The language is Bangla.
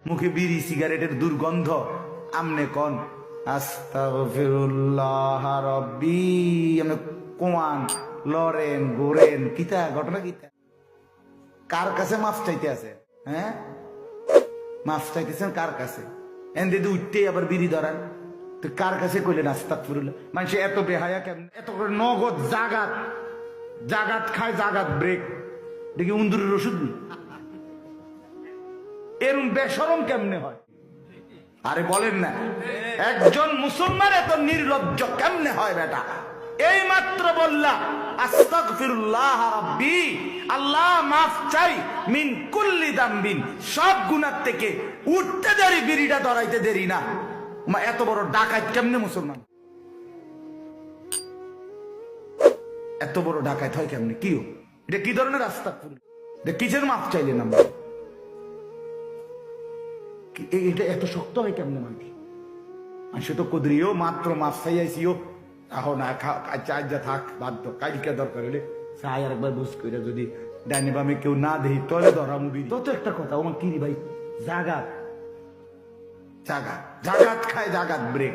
মুখে বিড়ি সিগারেটের দুর্গন্ধ, আমনে কন আস্তাগফিরুল্লাহ রাব্বি, আমনে কোয়ান লরেন গোরেন, কিতা ঘটনা কিতা? কার কাছে মাফ চাইতে আছে? হ্যাঁ, মাফ চাইতেছেন কার কাছে? এন দিদি উঠতেই আবার বিড়ি ধরান, তো কার কাছে কইলেন আস্তাগফিরুল্লাহ? মানুষ এত বেহায়া কেমন? এত করে নগদ জাগাত জাগাত খায়, জাগাত ব্রেক, দেখি উন্দুরের ওষুধ নেই। এরম বেশরম কেমনে হয়? আরে বলেন না, একজন মুসলমান এত নির্লজ্জ কেমনে হয় বেটা? এই মাত্র বললা আস্তাগফিরুল্লাহ রাব্বি, আল্লাহ মাফ চাই, মিন কুল্লি দামবিন, সব গুনাহ থেকে। উঠতে দেরি, বিড়িটা ধরাইতে দেরি না। এত বড় ডাকাত কেমনে মুসলমান? এত বড় ডাকাত হয় কেমনে? কি এটা? কি ধরনের আস্তাগফিরুল্লাহ? এটা কিসের মাফ চাইলেন আমরা? এটা এত শক্ত হয় কেমনে? মানুষ তো কদরিও মাত্র মাফ চাইয়াছিও, আহো না যা থাক, বাধ্য, কালকে দরকার হলে চাই আর একবার বুঝ করে, যদি ডাইনে বামে কেউ না দেই তলে ধরা মুভি। তত একটা কথা, আমার কি রে ভাই, জাগাত জাগাত জাগাত খায়, জাগাত ব্রেক।